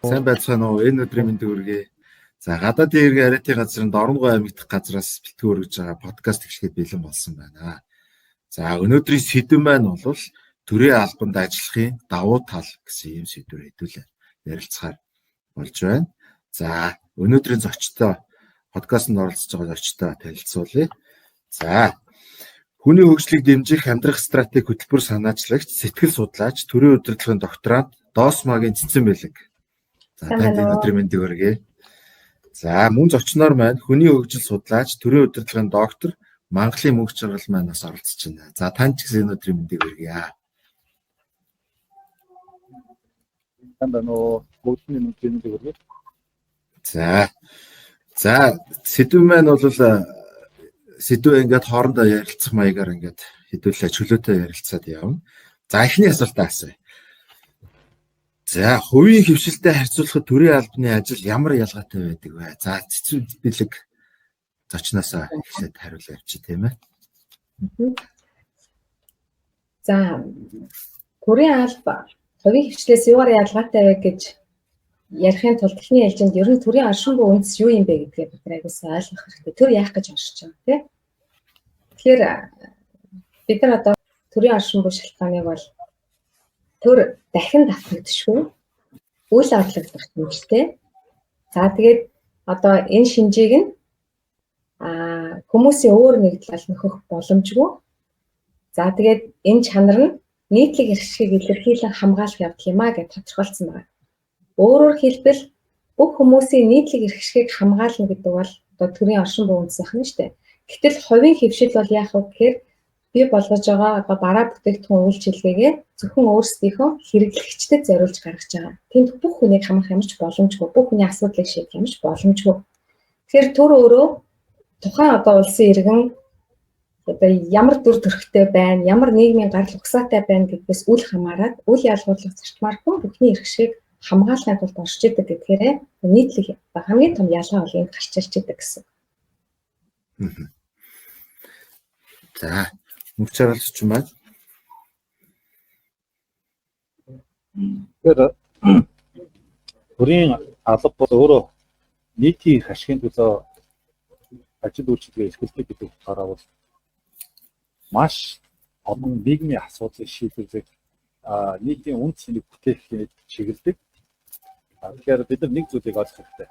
Сайн байцгаана уу? Энэ өдрийн мэндийг хүргэе. За гадаадын иргэн арайтын газрын Дорногов аймагт газраас бэлтгэн өргөж байгаа подкаст эхлэхэд бэлэн болсон байна. За өнөөдрийн сэдэв маань бол төрийн албанд ажиллахын давуу тал гэсэн юм сэдвээр хэдүүлээ ярилцахаар болж байна. За өнөөдрийн зочдтой подкастт оролцож байгаа зочдтой танилцуулъя. За хүний хөгжлийг дэмжих амьдрах стратеги хөтөлбөр санаачлагч, сэтгэл судлаач, төрийн удирдлагын докторант Досмагийн Цэцэн Бэлэг. За танд өнөөдрийн мэндийг хүргэе. За мөн зочноор маань хүний хөгжил судлаач, төрийн удирдлагын доктор Мангалын мөнх чанарал маань бас оролцож байна. За танд ч гэсэн өнөөдрийн мэндийг хүргэе. Танд бүгдний мэндийг хүргэе. За сэдв маань бол сэдв ингээд хоорондоо ярилцах маягаар ингээд хэдүүлээ чөлөөтэй ярилцаад явна. За эхний асуултаа асууя. За хувийн хөвшилтэй харьцуулахад төрийн албаны ажил ямар ялгаатай байдаг вэ? За Цэцэн Бэлэг зочноосоо эхлээд хариулъя явчих тийм ээ. За төрийн алба хувийн хөвшлээс юугаар ялгаатай вэ гэж ярихын тулд эхний ээлжинд ер нь төрийн оршин буй үндэс юу юм бэ гэдгээ бид айгуусаа ойлгох хэрэгтэй. Төр яах гэж уншиж байгаа тийм. Тэгэхээр бид нар одоо төрийн оршин буй шалтгааныг бол төр дахин давтагдчихгүй үйл ажиллагдах хэмжээтэй. За тэгээд одоо энэ шинжийг нь хүмүүсийн өөр нэг талаас нөхөх боломжгүй. За тэгээд энэ чанар нь нийтлэг эрхшгийг илэрхийлэн хамгаалах явдал юм а гэж тодорхойлсон байна. Өөрөөр хэлбэл бүх хүмүүсийн нийтлэг эрхшгийг хамгаална гэдэг бол одоо төрийн оршин буй үндэс байна шүү дээ. Гэтэл хувийн хөвшил бол яах вэ гэхээр бий болгож байгаа бараа бүтээгдэхүүн үйлчилгээгээ зөвхөн өөрсдийнхөө хэрэглэгчдэд зориулж гаргаж байгаа. Тэнд бүх хүнийг хамрах ямарч боломжгүй, бүх хүний асуудлыг шийдэх ямарч боломжгүй. Тэгэхээр төр өөрөө тухайн одоо улсын иргэн одоо ямар дүр төрхтэй байна, ямар нийгмийн гарал угсаатай байна гэдгээс үл хамааран үл ялгуурлах зарчмаар бүхний эрхшгийг хамгаалахын тулд орж идэг гэдгээрээ нийтлэг хамгийн том ялгаа бол энд гарч ирж идэг гэсэн. За мөнх чанаралч юм байна. Тэгэхээр төрийн алба бол өөрөө нийтийн эрх ашигын төлөө ажил үйлчилгээ эрхэлдэг гэдэг утгаараа бол маш олон нийгмийн асуудлыг шийдвэрлэх нийтийн үнд цэнийг бүтээхийг чиглэдэг. Тэгэхээр бид нар нэг зүйлийг ойлгох хэрэгтэй.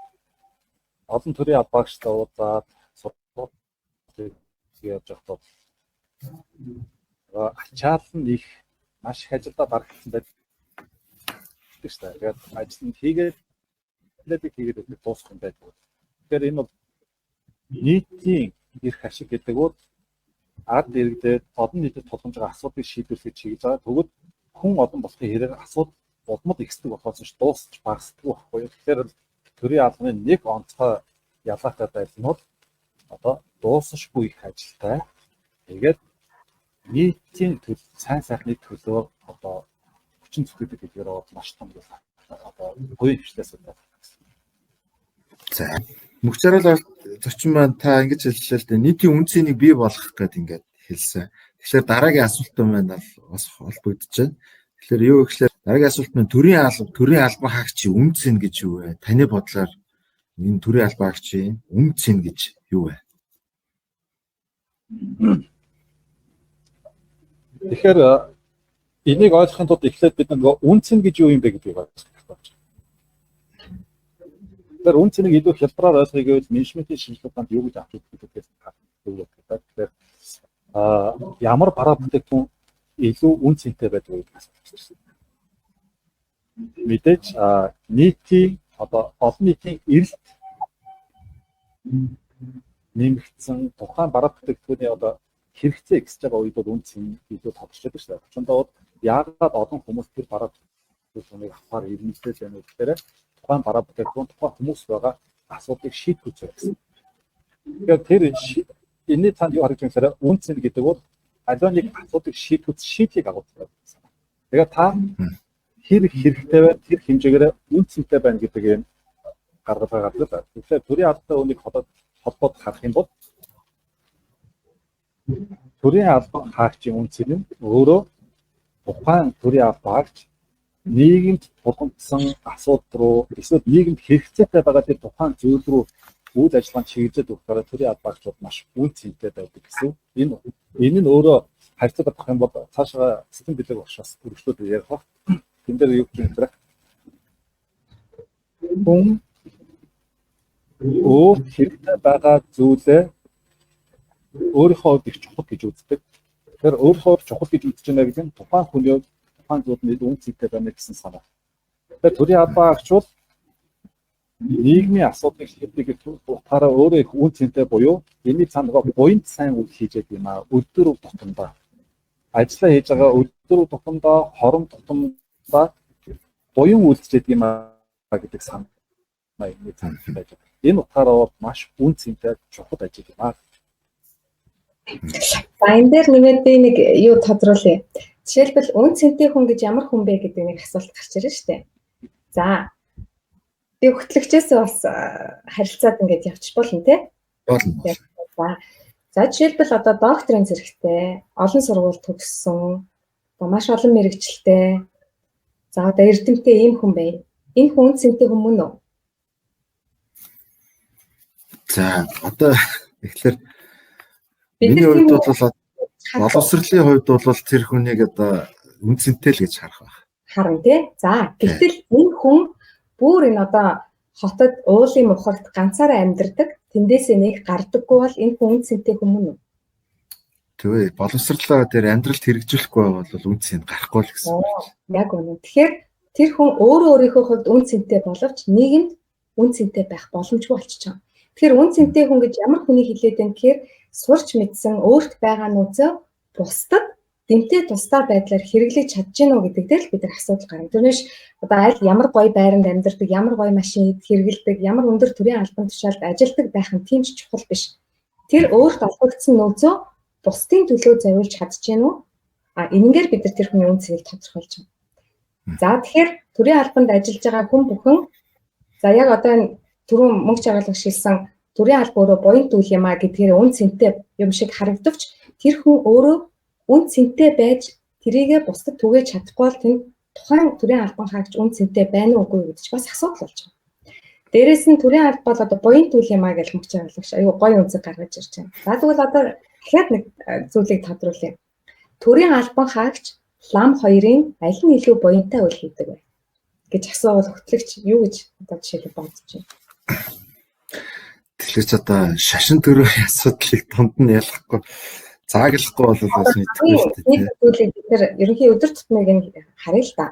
Олон төрлийн албаагчтай уулзаад сургууль явж байхдаа ачаал нь их маш их ажилдаа дарагдсан байдаг шүү дээ. Тэгээд ажил нь хийгээд дуусах юм байдаг. Тэгэхээр энэ бол нийтийн эрх ашиг гэдэг бол ард иргэдэд олон нийтэд тулгамж байгаа асуудлыг шийдвэрлэхийг чиглэж байгаа. Тэгвэл хүн олон болохын хэрэг асуудал улмад ихсдэг болохоос ч дуусч багасдаг байхгүй. Тэгэхээр төрийн албаны нэг онцгой ялгаатай байсан нь одоо дуусахгүй их ажилтай. Тэгээд нийтийн сайн сайхны төлөө одоо хүчин зүтгэдэг гэдгээр маш том одоо хувийн хвшлээс байна. За мөнх чанарал зочин маань та ингэж хэллээ л дээ. Нийтийн үнд цэнийг бий болгох гэдэг ингээд хэлсэн. Тэгэхээр дараагийн асуулт маань бас холбогдож байна. Тэгэхээр юу гэхээр дараагийн асуулт маань төрийн албан хаагчийн үнд цэн гэж юу вэ? Таны бодлоор энэ төрийн албан хаагчийн үнд цэн гэж юу вэ? Тэгэхээр энийг ойлгохын тулд эхлээд бид нэг үн цэн гэж юу юм бэ гэдгийг ойлгох хэрэгтэй. Тэгэхээр үн цэнийг илүү хялбараар ойлгохыг гэвэл менежментийн шинжилгээнд юу гэж авч үзэх гэдэгээс харагддаг. Тэгэхээр ямар бараа бүтээгдэхүүн илүү үн цэнтэй байдаг вэ гэж асууж байна. Мэдээж нийтийн одоо олон нийтийн эрэлт нэмэгдсэн тухайн бараа бүтээгдэхүүний одоо хэрэгцээ ихсэж байгаа үед бол үн цэн илүү тодорхойлдог шүү дээ. Очондоо яагаад олон хүмүүс тэр бараа бүтээгдэхүүнийг авахар ирмэлтэй байна вэ гэхээр тухайн бараа бүтээгдэхүүн тухайн хүмүүс байгаа асуудлыг шийдвэж байгаа гэсэн. Тэгэхээр тэр энэний цаанд юу харагдж байгаа гэхээр үн цэн гэдэг бол аливаа нэг асуудлыг шийдлийг агуулдаг гэсэн. Тэгээд та хэрэгтэй байна, тэр хэмжээгээр үн цэнтэй байна гэдэг юм гаргаад байгаа. Тэгэхээр төрийн албатай үнийг холбоод харах юм бол төрийн албан хаагчийн үн цэн нь өөрөө тухайн төрийн албан хаагч нийгэмд тулгамдсан асуудал руу эсвэл нийгэмд хэрэгцээтэй байгаа тэр тухайн зүйл рүү үйл ажиллагаанд чиглэж өгөхөөр төрийн албаагчид маш үн цэнтэй байдаг гэсэн. Энэ нь өөрөө харьцаж бодох юм бол цаашаа систем билег багш бас өргөжлөд ярих ба. Тэн дээр юу гэх юм бэ? Хэрэгтэй байгаа зүйлээ өөрийнхөө хувьд их чухал гэж үздэг. Тэгэхээр өөрийнхөө чухал гэж үзэж байна гэдэг нь тухайн хүний тухайн зүйлд үн цэнтэй байна гэсэн санаа. Тэгэхээр төрийн албаагчид нийгмийн асуудлыг шийдэх утгаараа өөрөө их үн цэнтэй буюу энийг цаанаа буйнд сайн үйл хийж яадаг юм аа. Өдөр тутамдаа ажиллаа хийж байгаа өдөр тутамдаа хорон тутамдаа буян үйлдэж яадаг юм аа гэдэг санаа энэ цаана байж байгаа. Энэ утгаараа маш үн цэнтэй чухал ажил юм аа. За энэ дээр нэмээд би нэг юу тодруулъя. Жишээлбэл үн цэнтэй хүн гэж ямар хүн бэ гэдэг нэг асуулт гарч ирж байна шүү дээ. За би хөтлөгчөөс бас харилцаад ингээд явчих болно тий. Болно. За жишээлбэл одоо докторийн зэрэгтэй, олон сургууль төгссөн, маш олон мэрэгчлээ. За одоо эрдэмтдээ ийм хүн бай. Энэ хүн үн цэнтэй хүн мөн үү? За одоо тэгэхээр миний хувьд бол боловсролын хувьд бол тэр хүнийг одоо үн цэнтэй л гэж харах байх. Харин тий. За гэтэл энэ хүн бүр энэ одоо хотод уулын мухарт ганцаараа амьдардаг, тэндээсээ нэг гардаггүй бол энэ хүн үн цэнтэй хүн мөн үү? Тэгвэл боловсрлоо тэр амьдралд хэрэгжүүлэхгүй бол үн цэнд гарахгүй л гэсэн. Яг үнэ. Тэгэхээр тэр хүн өөрөө өөрийнхөө хувьд үн цэнтэй боловч нийгэмд үн цэнтэй байх боломжгүй болчихж байгаа. Тэгэхээр үн цэнтэй хүн гэж ямар хүнийг хэлээд байна гэхээр сурч мэдсэн өөрт байгаа нөөцөө бусдад дэмтэй тусдаа байдлаар хэрэглэж чадж гинөө гэдэг дээр л бид нар асуудал гарна. Тэрнээс одоо аль ямар гоё байранд амьдардаг, ямар гоё машин хэрэглэдэг, ямар өндөр төрийн албан тушаалд ажилладаг байх нь тийм ч чухал биш. Тэр өөрт олгогдсон нөөцөө бусдын төлөө зориулж чадж гинөө. Энэнгээр бид нар тэр хүний үн цэнийг тодорхойлж байна. За тэгэхээр төрийн албанд ажиллаж байгаа хүн бүхэн за яг одоо энэ түрүүн мөнгө чагаалга шилсэн төрийн алба өөрөө буянт үйл юм а гэдгээр үн цэнтэй юм шиг харагдавч тэр хүн өөрөө үн цэнтэй байж тэрийгэ бусдад түгээж чадахгүй бол тэнд тухайн төрийн албан хаагч үн цэнтэй байна уугүй гэдэг чинь бас асуудал болж байна. Дээрээс нь төрийн алба бол одоо буянт үйл юм а гэж мөнгө чагаалгач аюу гоё үнцэг гаргаж ирж байна. За тэгвэл одоо дахиад нэг зүйлийг тодруулъя. Төрийн албан хаагч лам хоёрын аль нь илүү буянтай үйл хийдэг вэ гэж асуувал хөтлөгч юу гэж одоо жишээлбэл бодож байна. Тэгэхээр ч одоо шашин төрийн асуудлыг дунд нь ялахгүй зааглахгүй бол бас мэдгүй шүү дээ. Нэг зүйлийг бид нэр ерөнхий өдөр тутмыг нь харъя л да.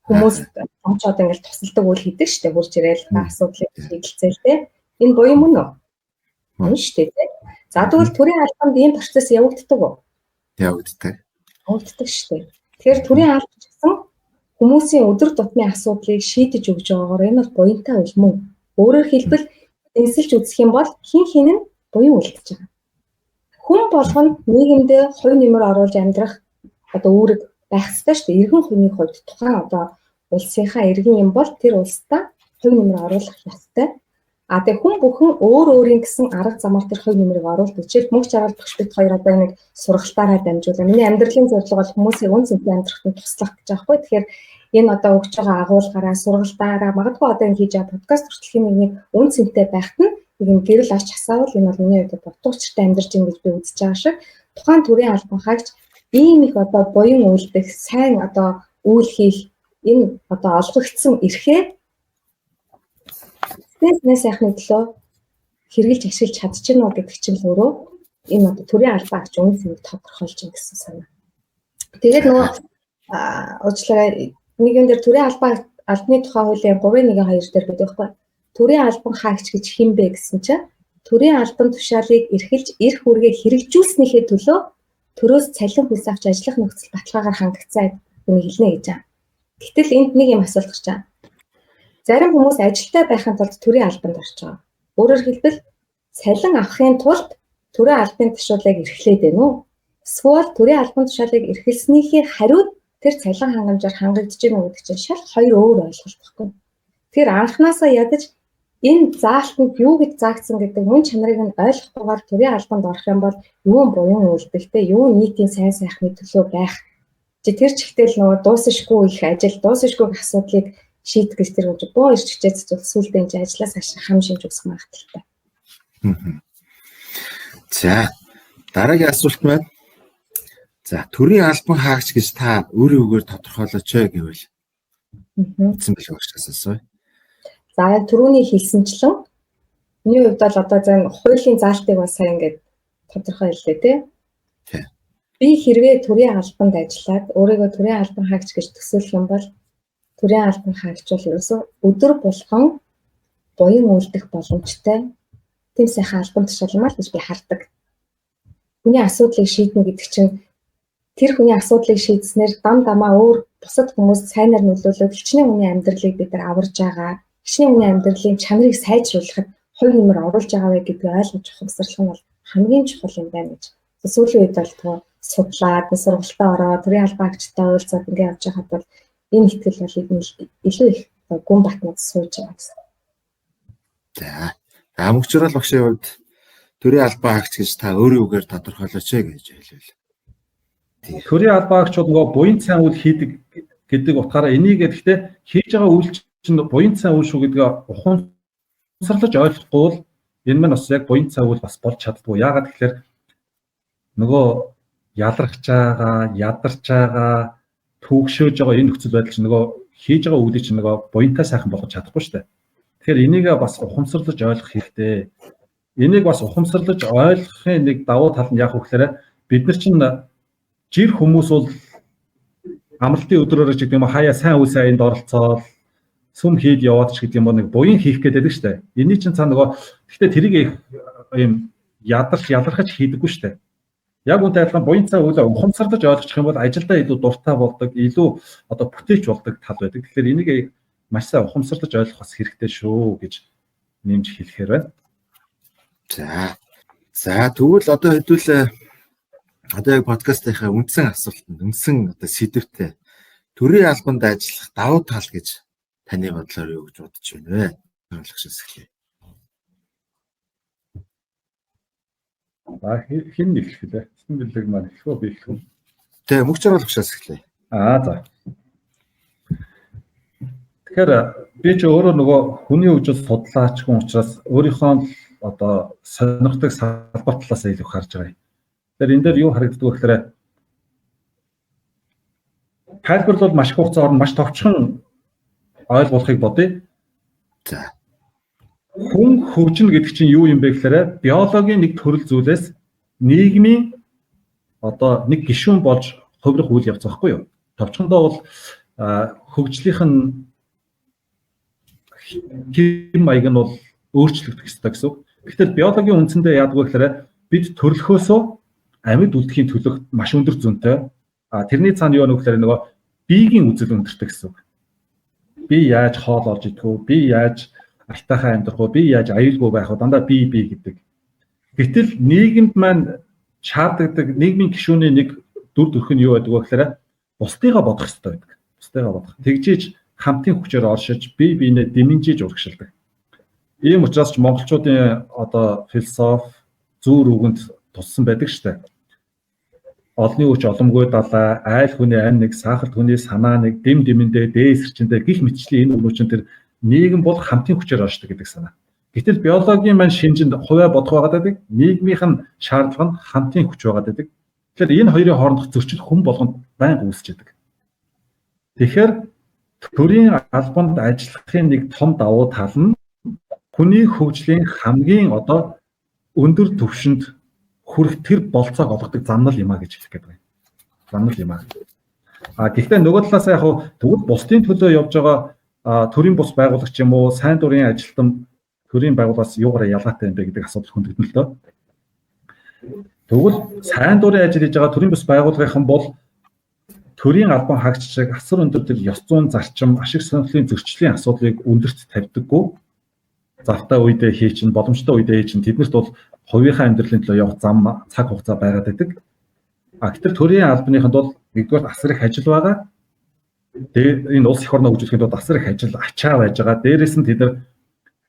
Хүмүүс онцоод ингээд тусалдаг үйл хийдэг шүү дээ. Хурж ирээл асуудлыг шийдэлцээл тэ. Энэ буян мөн үү? Мөн шүү дээ. За тэгвэл төрийн албанд ийм процесс явагддаг уу? Явагддаг. Явагддаг шүү дээ. Тэгэхээр төрийн албач гэсэн хүмүүсийн өдөр тутмын асуудлыг шийдэж өгж байгаагаар энэ бол буянтай үйл мөн. Өөрөөр хэлбэл энсэлж үзэх юм бол хин хин нь буян үлдэж байгаа. Хүн болгонд нийгэмдээ хувь нэмэр оруулж амьдрах одоо үүрэг байх ёстой шүү дээ. Иргэн хүний хувьд тухайн одоо улсынхаа иргэн юм бол тэр улстай хувь нэмэр оруулах ёстой. Тэгээ хүн бүхэн өөр өөрийн гэсэн арга замаар тэр хувь нэмрийг оруулдаг. Жишээлбэл мөнгө чагаалгах бид хоёр одоо нэг сургалтаараа дамжуулаа. Миний амьдралын зорилго бол хүмүүсийн үн цэнтэй амьдрахад туслах гэж байгаа хгүй. Тэгэхээр энэ одоо өгч байгаа агуулгаараа сургалтаараа магадгүй одоо энэ хийж байгаа подкаст хүртэлхий нэг үн цэнтэй байхад нь нэг гэрэл авч хасаавал энэ бол миний хувьд бодтуучтай амьдарч ин гэж би үзэж байгаа шиг тухайн төрийн албан хаагч ийм их одоо буян үйлдэх, сайн одоо үйл хийх энэ одоо олгогдсон эрхээ бизнес сайхны төлөө хэрэгжилж ашиглаж чадчихна уу гэдэг чинь өөрөө энэ одоо төрийн албан хаагч үн цэнийг тодорхойлж ин гэсэн санаа. Тэгээд нөгөө уучлаарай нэг юм дээр төрийн албаны тухай хуулийн 3.1.2 дээр байдаг байхгүй. Төрийн албан хаагч гэж хэн бэ гэсэн чинь төрийн албан тушаалыг эрхэлж эрх үүргээ хэрэгжүүлснийхээ төлөө төрөөс цалин хөлс авч ажиллах нөхцөл баталгаагаар хангацсан хүнийг хэлнэ гэж байна. Гэтэл энд нэг юм асуулт гарч байгаа. Зарим хүмүүс ажилтай байхын тулд төрийн албанд орж байгаа. Өөрөөр хэлбэл цалин авахын тулд төрийн албан тушаалыг эрхлээд байна уу? Эсвэл төрийн албан тушаалыг эрхэлснийхээ хариуд тэр цалин хангамжаар хангагдж байна уу гэдэг чинь шал хоёр өөр ойлголт байхгүй. Тэр анханасаа ядаж энэ заалтанд юу гэж заагдсан гэдэг мөн чанарыг нь ойлгохгүйгээр төрийн албанд орох юм бол юу буян үйлдэлтэй, юу нийтийн сайн сайхны төлөө байх Тэр чигтэл нөгөө дуусахгүй их ажил, дуусахгүй асуудлыг шийдэх гэж тэр боо ирч хичээж зүйл сүлдээ энэ ажлаас хашаа хам шимж өгөх магадaltaй. За дараагийн асуулт маань. За төрийн албан хаагч гэж та өөрөөгөө тодорхойлооч гэвэл. Үгүй багш асуусан. За яг түрүүний хэлсэнчлэн миний хувьд бол одоо зөв хуулийн заалтыг бас сайн ингээд тодорхойллоо тий. Би хэрвээ төрийн албанд ажиллаад өөрийгөө төрийн албан хаагч гэж төсөөлөх юм бол төрийн албан хаагч бол ерөөсөө өдөр болгон буян үлдэх боломжтой тийм сайхан албан тушаалмаа л гэж би хардаг. Хүний асуудлыг шийднэ гэдэг чинь тэр хүний асуудлыг шийдснээр дам дамаа өөр бусад хүмүүс сайнаар нөлөөлөд хичнээн хүний амьдралыг бид нар аварж байгаа, хичнээн хүний амьдралын чанарыг сайжруулахад хувь нэмэр оруулж байгаа вэ гэдгийг ойлгож ухамсарлах нь бол хамгийн чухал юм байна гэж. Сүүлийн үед бол судлаад, сургалтаа ороод, төрийн албан хаагчтай уулзаад ингээд явж байхад бол энэ ихтгэл бол илүү их гүн батнууд сууж байгаа гэсэн. За, амгчрал багшийн хувьд төрийн албан хаагч гэж та өөрөөгөө тодорхойлооч гэж хэлвэл. Төрийн албан хаагчид нөгөө буян сайн үйл хийдэг гэдэг утгаараа энийг гэхдээ хийж байгаа үйл чинь буян сайн үйл шүү гэдгээ ухамсарлаж ойлгохгүй бол энэ мань бас яг буян сайн үйл бас болж чаддгүй. Яагаад гэхээр нөгөө ялархж байгаа, ядарч байгаа, түүгшөөж байгаа энэ нөхцөл байдал чинь нөгөө хийж байгаа үйлийг чинь нөгөө буянтай сайхан болгож чадахгүй шүү дээ. Тэгэхээр энийг бас ухамсарлаж ойлгох хэрэгтэй. Энийг бас ухамсарлаж ойлгохын нэг давуу тал нь яг үгээр бид нар чинь жир хүмүүс бол амралтын өдрөөр ч гэдэг юм хаяа сайн үйл сайнд оролцоод сүм хийд яваад ч гэдэг юм нэг буян хийх гэдэг шүү дээ. Эний чинь цаа нөгөө гэхдээ тэрийг ийм ядарч ялархаж хийдэггүй шүү дээ. Яг үнтэй адилхан буян цаа үйлээ ухамсарлаж ойлгох юм бол ажилдаа илүү дуртай болдог, илүү одоо бүтээч болдог тал байдаг. Тэгэхээр энийг маш сайн ухамсарлаж ойлгох бас хэрэгтэй шүү гэж нэмж хэлэхээр байна. За тэгвэл одоо хэдүүл одоо яг подкастынхаа үндсэн асуултанд үндсэн одоо сэдвтэй төрийн албанд ажиллах давуу тал гэж таны бодлоор юу гэж бодож байна вэ? Ойлгохшээс эхлэе. Хин эхлэх лээ. Хэсэг бэлэг маань эхлэв би эхлэв. Тэгээ мөгчөр болгохшээс эхлэе. За. Тэгэхээр би ч өөрөө нөгөө хүний хөгжил судлаач хүн учраас өөрийнхөө одоо сонирхдаг салбар талаас илүү харж байгаа юм. Тэгэхээр энэ дээр юу харагддаг вэ гэхээр тайлбар бол маш хугацаа орно, маш товчхон ойлгуулахыг бодъё. За. Хүн хөгжинө гэдэг чинь юу юм бэ гэхээр биологийн нэг төрөл зүйлээс нийгмийн одоо нэг гишүүн болж хувирах үйл явц байхгүй юу? Товчхондоо бол хөгжлийнх нь хэм маяг нь бол өөрчлөгдөх ёстой гэсэн үг. Гэхдээ биологийн үндсэндээ яадаг вэ гэхээр бид төрлөхөөсөө амьд үлдэхийн төлөх маш өндөр зүйнтэй. Тэрний цаана юу нөхөр нөгөө биеийн үзэл өндөртэй гэсэн үг. Би яаж хоол олж идэх вэ? Би яаж артайхаа амьдрах вэ? Би яаж аюулгүй байх вэ? Дандаа би гэдэг. Гэтэл нийгэмд маань шаарддаг нийгмийн гишүүний нэг дүр төрх нь юу байдаг вэ гэхээр бусдыгаа бодох хэрэгтэй байдаг. Бусдыгаа бодох. Тэгжиж хамтын хүчээр оршиж бие биенээ дэмжиж урагшилдаг. Ийм учраас ч монголчуудын одоо философи зүүр үгэнд туссан байдаг штэ. Олны хүч оломгүй далаа, айл хүний ань нэг, сахалт хүний санаа нэг, дэм дэмэндээ, дээсэрчэндээ гих мэтчлийн энэ өгнөчн тэр нийгэм бол хамтын хүчээр оршдог гэдэг санаа. Гэтэл биологийн маань шинжинд хувиа бодох байгаад байдаг, нийгмийнх нь шаардлага нь хамтын хүч байгаад байдаг. Тэгэхээр энэ хоёрын хоорондох зөрчил хүн болгонд байнга үүсэж байдаг. Тэгэхээр төрийн албанд ажиллахын нэг том давуу тал нь хүний хөгжлийн хамгийн одоо өндөр түвшинд хүрэх тэр болцоог олгодог зам нь юм а гэж хэлэх гээд байна. Зам нь юм а. Гэхдээ нөгөө талаас яг тэгвэл бусдын төлөө явж байгаа төрийн бус байгуулагч юм уу, сайн дурын ажилтан төрийн байгууллагаас юугаараа ялгаатай юм бэ гэдэг асуудал хөндөгдөн л дөө. Тэгвэл сайн дурын ажил хийж байгаа төрийн бус байгууллагын бол төрийн албан хаагч шиг асар өндөр тэр ёс зүйн зарчим, ашиг сонирхлын зөрчлийн асуудлыг өндөрт тавьдаггүй. Завтай үедээ хийчин, боломжтой үедээ хийчин тэднэрт бол хувийнхаа амьдралын төлөө явах зам цаг хугацаа байгаад байдаг. Гэтэл төрийн албаныханд бол нэгдүгээр асар их ажил байгаа. Тэгээ энэ улс их орноо хөгжүүлэхэд бол асар их ажил ачаа байж байгаа. Дээрээс нь тэд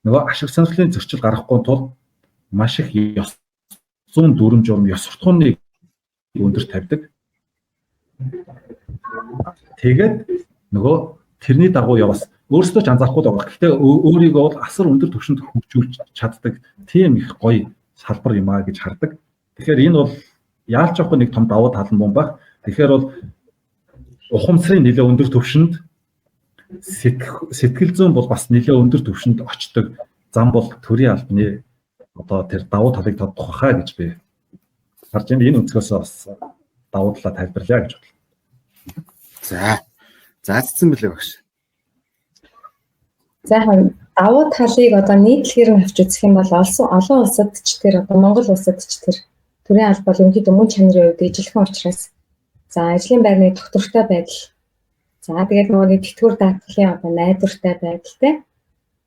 нөгөө ашиг сонирхлын зөрчил гаргахгүй тул маш их ёс зүйн дүрм журм, ёс суртахууны өндөр тавьдаг. Тэгээд нөгөө тэрний дагуу яваас өөрсдөө ч анзаарахгүй байгаа. Гэхдээ өөрийгөө бол асар өндөр түвшинд хөгжүүлж чаддаг тийм их гоё салбар юм аа гэж хардаг. Тэгэхээр энэ бол яалч авах нэг том давуу тал нь мөн баг. Тэгэхээр бол ухамсарын нэлээ өндөр түвшинд сэтгэл зүйн бол бас нэлээ өндөр түвшинд очдог зам бол төрийн албаны одоо тэр давуу талыг тодорхой хаа гэж би харж байна. Энэ өнцгөөс бас давуу талаа тайлбарлая гэж бодлоо. Заацсан билээ багш. За давуу талыг одоо нийтлэгээр нь авч үзэх юм бол олон улсад ч тэр одоо Монгол улсад ч тэр төрийн албал ерөнхийдөө мөн чанарын үед ижилхэн учраас за ажлын байрны доктортой байдал. За тэгээд нөгөө нэг тэтгэвэр даатгалын одоо найдвартай байдалтай.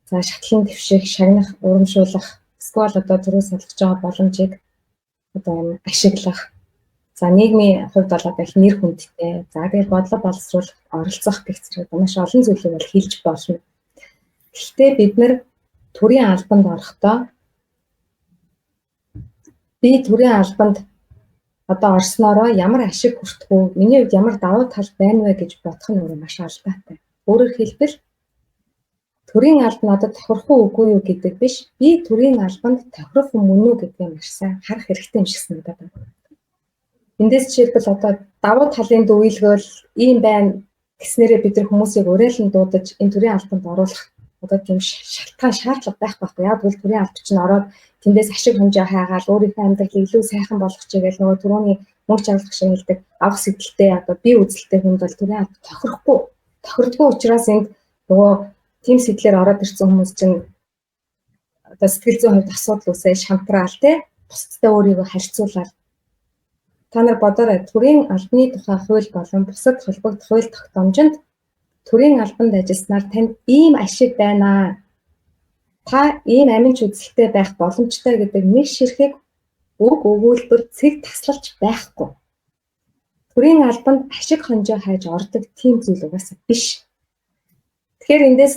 За шатлан дэвших, шагнах, урамшуулах, эсвэл одоо төрөө салгаж байгаа боломжийг одоо ашиглах. За нийгмийн хувьд бол одоо их нэр хүндтэй. За тэгээд бодлого боловсруулах, оролцох гэх зэрэг маш олон зүйлийг бол хэлж болно. Гэхдээ бид нэр төрийн албанд орохдоо би төрийн албанд одоо орсноороо ямар ашиг хүртэх вэ? Миний хувьд ямар давуу тал байна вэ гэж бодох нь өөрөө маш алдаатай. Өөрөөр хэлбэл төрийн албан надад тохирох үгүй юу гэдэг биш. Би төрийн албанд тохирох юм уу гэдгийг маш сайн харах хэрэгтэй юм шиг санагдаад байна. Эндээс жишээлбэл одоо давуу талын дүйлгэл ийм байна гэснээрээ бид нар хүмүүсийг уриалан дуудаж энэ төрийн албанд оруулах одоо тийм шалтгаан шаардлага байхгүй. Яг бол төрийн албач нь ороод тэндээс ашиг хэмжээ хайгаал өөрийнхөө амьдралыг илүү сайхан болгох чигээл нөгөө түрүүний мөнгө чангалах шиг хэлдэг авах сэдэлтэй одоо бие үзэлтэй хүнд бол төрийн албад тохирдгүй учраас энд нөгөө тийм сэдлэр ороод ирсэн хүмүүс чинь одоо сэтгэл зүйн хувьд асуудал үүсээ шантраал те бусдтай өөрийгөө харьцуулаад та нар бодоорой төрийн албаны тухай хууль болон бусад холбогдох хууль тогтоомжинд төрийн албанд ажилласнаар танд ийм ашиг байна. Та ийм аминч үзэлтэй байх боломжтой гэдэг нэг ширхэг үг өгүүлбэр цэг таслалж байхгүй. Төрийн албанд ашиг хонжоо хайж ордог тийм зүйл угаасаа биш. Тэгэхээр эндээс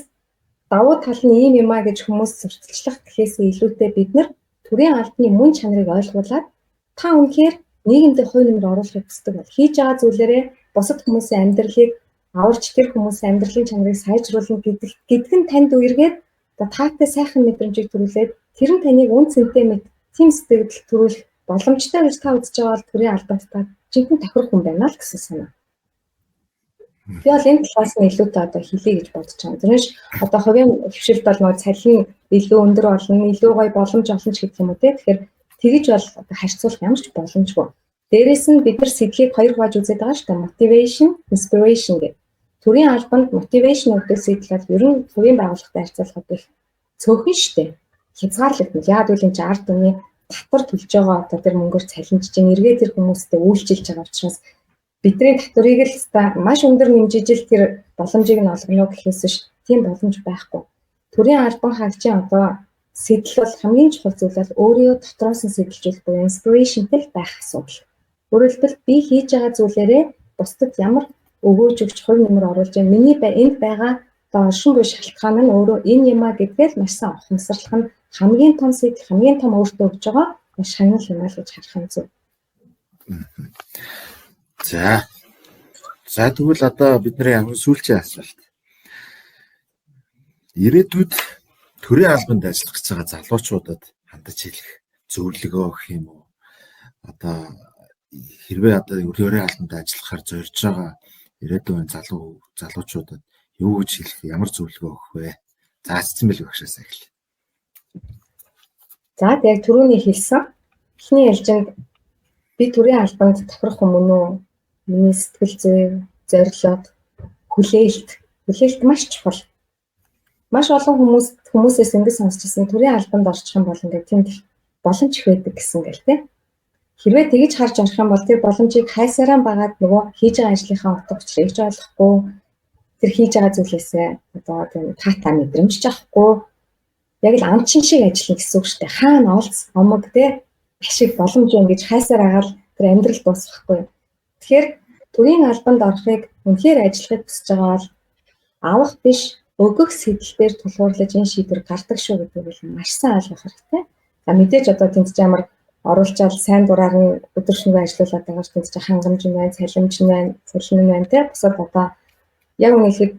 давуу тал нь ийм юм а гэж хүмүүс зөрчилчлах гэхээс илүүтэй бид нар төрийн албаны мөн чанарыг ойлгуулад та үнэхээр нийгэмдээ хувь нэмэр оруулахыг хүсдэг бол хийж байгаа зүйлээрээ бусад хүмүүсийн амьдралыг аварч тэр хүмүүсийн амьдралын чанарыг сайжруулна гэдг нь танд үергээд одоо таатай сайхан мэдрэмжийг төрүүлээд тэр нь таныг үн цэнтэй мэд тийм сэтгэл төрүүлэх боломжтой гэж та үзэж байгаа бол төрийн албанд та жинхэнэ тохирох хүн байна л гэсэн санаа. Би бол энэ талаас нь илүүтэй одоо хэлье гэж бодож байгаа. Тэрнээс одоо хувийн хөвшилт бол нөгөө цалин илүү өндөр болно, илүү гоё боломж олно ч гэх юм уу те. Тэгэхээр тэгэж бол одоо харьцуулах ямар ч боломжгүй. Дээрээс нь бид нар сэдлийг хоёр хувааж үзээд байгаа шүү дээ. Motivation, inspiration гэх. Төрийн албанд motivation гэдэг сэдэл бол ер нь төрийн байгууллагатай харьцуулахад их цөөхөн шүү дээ. Хязгаарлагдана. Яг үл энэ ард түмний татвар төлж байгаа одоо тэр мөнгөөр цалинжиж эргээ тэр хүмүүстэй үйлчилж байгаа учраас бидний татварыг л маш өндөр нэмжижил тэр боломжийг нь олгоно гэхээс биш тийм боломж байхгүй. Төрийн албан хаагчийн одоо сэдэл бол хамгийн чухал зүйл бол өөрийгөө дотроос нь сэдэлжүүлэх буюу inspirational байх асуудал. Өөрөөр хэлбэл би хийж байгаа зүйлээрээ бусдад ямар өгөөж өгч хувь нэмэр оруулж байгаа миний энд байгаа одоо оршин буй шалтгаан нь өөрөө энэ юм а гэдгээл маш сайн ухамсарлах нь хамгийн том сэдэл хамгийн том өөртөө өгж байгаа маш шагнал юм аа гэж харах юм зү. За тэгвэл одоо бидний сүүлчийн асуулт. Ирээдүйд төрийн албанд ажиллах гэж байгаа залуучуудад хандаж хэлэх зөвлөгөө гэх юм уу? Одоо хэрвээ одоо төрийн албанд ажиллахаар зорж байгаа ирээдүйн залуучуудад юу гэж хэлэх, ямар зөвлөгөө өгөх вэ? Заацсан байл багшаас эхэллээ. За яг түрүүний хэлсэн эхний ялжинд би төрийн албанд тохирох юм уу? Миний сэтгэл зүй, зорилго, хүлээлт маш чухал. Маш олон хүмүүсээс ингэж сонсч ирсэн төрийн албанд орчих юм бол ингээд тийм боломж их байдаг гэсэн гэл тэ. Хэрвээ тэгж харж орох юм бол тэр боломжийг хайсараа багаад нөгөө хийж байгаа ажлынхаа утга учирыг ч ойлгохгүй тэр хийж байгаа зүйлээсээ одоо тийм таатай мэдрэмж авахгүй яг л амчин шиг ажиллана гэсэн үг шүү дээ. Хаана олц омог тэ ашиг боломж ингэж хайсараа агаал тэр амьдрал дуусахгүй. Тэгэхээр төрийн албанд орохыг үнэхээр ажиллахыг хүсэж байгаа бол авах биш өгөх сэдэлээр тулгуурлаж энэ шийдвэр гардаг шүү гэдэг нь маш сайн ойлгох хэрэгтэй. За мэдээж одоо тэмцэж ямар оруулчаал сайн дураар нь өдөр шөнөгүй ажиллаулаад байгаа шүү дээ. Хангамж нь байна, цалимж нь байна, цалин нь байна те. Бусад одоо яг үнэхээр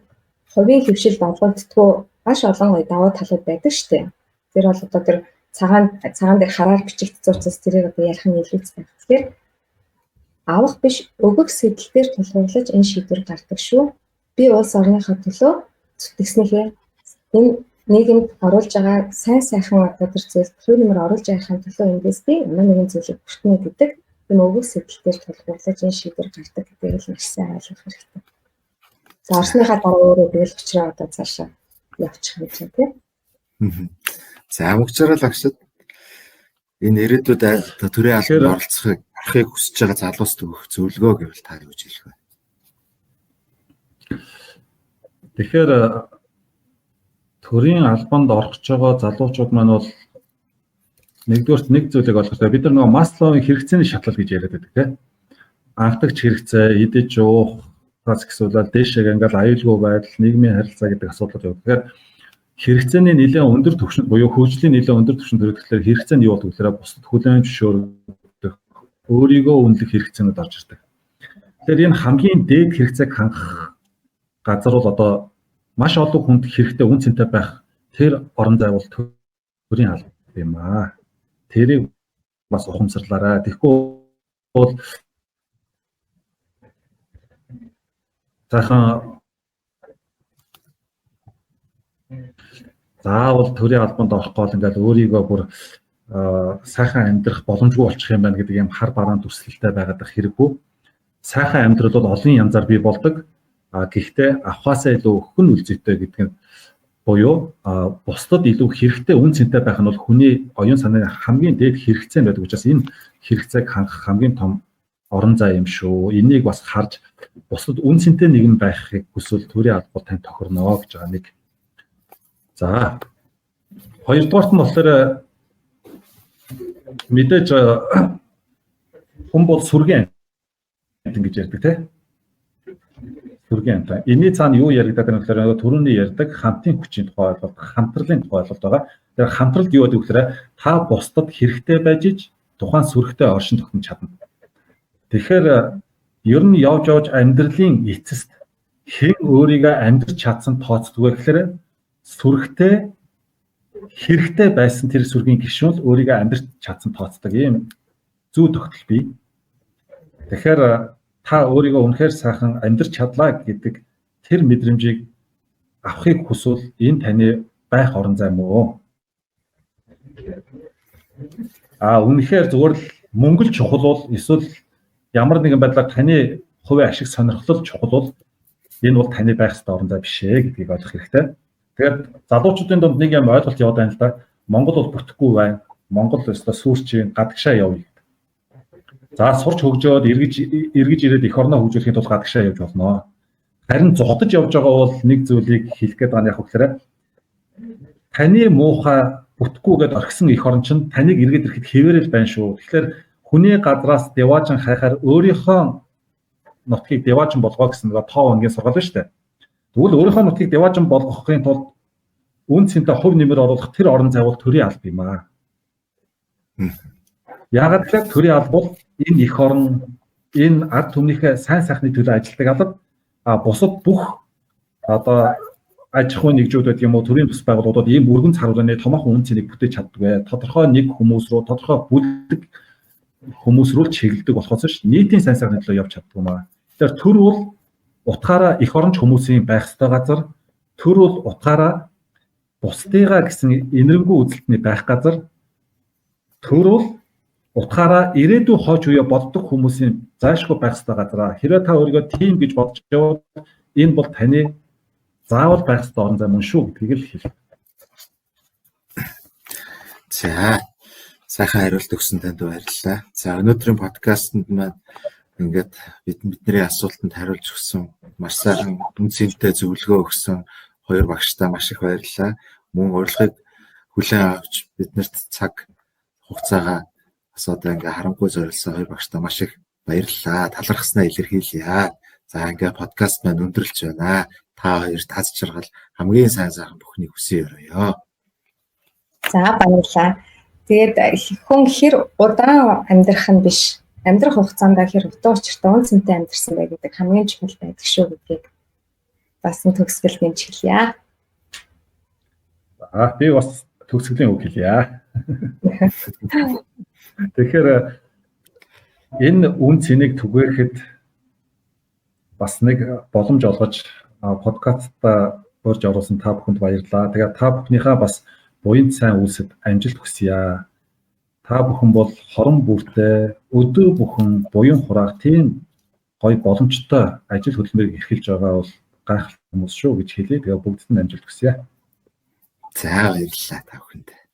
хувийн хөвшилд олгогддгоо маш олон гоё даваа талууд байдаг шүү дээ. Тэр бол одоо тэр цагаан дээр хараар бичигдсэн учраас тэрийг одоо ярих нь илүү зүйтэй. Тэгэхээр авах биш өгөх сэдэлээр тулгуурлаж энэ шийдвэр гардаг шүү. Би улс орныхоо төлөө зүтгэснийхээ энэ нийгэмд оруулж байгаа сайн сайхан одоо тэр зүйл төрөмөр оруулж байхын төлөө эндээс би нэгэн зүйлийг бүртнэ гэдэг энэ өгөх сэдэлээр тулгуурлаж энэ шийдвэр гардаг гэдгийг л маш сайн ойлгох хэрэгтэй. За орсныхаа дараа өөрөө тэгэл учраас одоо цаашаа явчих юм чинь тийм. За мөгчрөл агшид энэ ирээдүйд төрийн албанд оролцохыг хүсэж байгаа залуусд өгөх зөвлөгөө гэвэл та юу гэж хэлэх вэ? Тэгэхээр төрийн албанд орох гэж байгаа залуучууд маань бол нэгдүгээрт нэг зүйлийг ойлгох хэрэгтэй. Бид нар нөгөө Масловын хэрэгцээний шатлал гэж яриад байдаг тийм. Анхдагч хэрэгцээ, идэж уух гэсэн дээшээ ингээл аюулгүй байдал, нийгмийн харилцаа гэдэг асуудлууд явдаг. Тэгэхээр хэрэгцээний нэлээд өндөр түвшинд буюу хөгжлийн нэлээд өндөр түвшинд төрөлхлөөр хэрэгцээ нь юу болдог вэ? Бусдад хүлээн зөвшөөрөх, өөрийгөө үнэлэх хэрэгцээнүүд орж ирдэг. Тэгэхээр энэ хамгийн дээд хэрэгцээг хангах газар бол одоо маш олон хүнд хэрэгтэй үн цэнтэй байх тэр орон зай бол төрийн алба юм аа. Тэрийг бас ухамсарлаарай. Тэгэхгүй бол сайхан заавал төрийн албанд орох гол ингээл өөрийгөө бүр сайхан амьдрах боломжгүй болчих юм байна гэдэг юм хар бараан дүрслэлтэй байгаад хэрэггүй. Сайхан амьдрал бол олон янзаар бий болдог. Гэхдээ авахаасаа илүү өгөх нь үлзийтэй гэдэг нь буюу бусдад илүү хэрэгтэй үн цэнтэй байх нь бол хүний оюун санааны хамгийн дээд хэрэгцээ байдаг учраас энэ хэрэгцээг хангах хамгийн том орон зай юм шүү. Энийг бас харж бусдад үн цэнтэй нэгэн байхыг хүсвэл төрийн албад тань тохирно гэж байгаа нэг. За хоёрдугаарт нь болохоор мэдээж хүн бол сүргийн амтан гэж ярьдаг тийм. Сүргийн амтан. Энийн цаана юу яригдаад байна гэхээр түрүүний ярьдаг хамтын хүчийн тухай ойлголт, хамтралын тухай ойлголт байгаа. Тэгэхээр хамтрал юу гэдэг вэ гэхээр та бусдад хэрэгтэй байж ич тухайн сүрэгтэй оршин тогтнож чадна. Тэгэхээр ер нь явж амьдралын эцэст хэн өөрийгөө амьдрч чадсан тооцдгоо гэхээр сүрэгтэй хэрэгтэй байсан тэр сүргийн гишүүн өөрийгөө амьдрч чадсан тооцдог юм зүй тогтол бий. Тэгэхээр та өөрийгөө үнэхээр сайхан амьдрч чадлаа гэдэг тэр мэдрэмжийг авахыг хүсвэл энэ таны байх орон зай мөн. Үнэхээр зүгээр л мөнгө л чухал бол эсвэл ямар нэгэн байдлаар таны хувийн ашиг сонирхол чухал бол энэ бол таны байх ёстой орон зай биш ээ гэдгийг ойлгох хэрэгтэй. Тэгэхээр залуучуудын дунд нэг юм ойлголт яваад байна л да. Монгол бол бүтэхгүй байна. Монгол өстой сүрчийн гадагшаа явъя. За сурч хөгжөөд эргэж ирээд эх орноо хөгжүүлэхийн тулд гадагшаа явж болно. Харин зогтож явж байгаа бол нэг зүйлийг хэлэх гээд байгаа нь яг үгээр таны муухай бүтэхгүйгээд орхисон эх орн чинь таныг эргээд ирэхэд хэвээрэл байна шүү. Тэгэхээр хүний гадраас деваажин хайхаар өөрийнхөө нутгийг деваажин болгоо гэсэн нэг тоо өнгийн сургаал байна шүү дээ. Тэгвэл өөрийнхөө нутгийг деваажин болгохын тулд үн цэнтэй хувь нэмэр оруулах тэр орон зай бол төрийн алба юм аа. Яагаад гэвэл төрийн алба бол энэ эх орн энэ ард түмнийхээ сайн сайхны төлөө ажилладаг алба. Бусад бүх одоо аж ахуйн нэгжүүд гэдэг юм уу төрийн тус байгууллагууд ийм өргөн царгууны томоохон үн цэнийг бүтээж чаддаг бай. Тодорхой нэг хүмүүс рүү тодорхой бүлэг хүмүүс рүү чиглэдэг болохоос ш нийтийн сайн сайхны төлөө явж чаддаг юм аа. Тэгэхээр төр бол утгаараа эх оронч хүмүүсийн байх ёстой газар, төр бол утгаараа бусдыгаа гэсэн энэрэнгүй үзэлтний байх газар, төр бол утгаараа ирээдүйн хойч үе боддог хүмүүсийн заашгүй байх ёстой газар. Хэрвээ та өөрийгөө тийм гэж бодож явбал энэ бол таны заавал байх ёстой орон зай мөн шүү гэдгийг л хэлээ. За сайхан хариулт өгсөн танд баярлалаа. За өнөөдрийн подкастэнд маань ингээд бидний асуултанд хариулж өгсөн маш сайхан үнцэнтэй зөвлөгөө өгсөн хоёр багштаа маш их баярлалаа. Мөн урилгыг хүлээн авч биднэрт цаг хугацаагаа бас одоо ингээ харанхуй зориулсан хоёр багштаа маш их баярлалаа. Талархснаа илэрхийлье. За ингээ подкаст маань өндөрлж байна. Та хоёр таз жаргал хамгийн сайн сайхан бүхнийг хүсье өрөөё. За баярлалаа. Тэгээд хүн хэр удаан амьдрах нь биш. Амьдрах хугацаанд хэр утга учиртай үнцэнтэй амьдрсан бай гэдэг хамгийн чухал байдаг шүү гэдгийг бас төгсгөл нэмж хэлье. Би бас төгсгөлийн үг хэлье. Тэгэхээр энэ үн цэнийг түгээхэд бас нэг боломж олгож подкастта урьж оруулсан та бүхэнд баярлалаа. Тэгээд та бүхнийхээ бас буян сайн үйлсэд амжилт хүсье. Та бүхэн бол хорон бүртээ өдөө бүхэн буян хураах тийм гоё боломжтой ажил хөдөлмөрийг эрхэлж байгаа бол гайхалтай хүмүүс шүү гэж хэлээ. Тэгээд бүгдд нь амжилт хүсье. За баярлалаа та бүхэнд.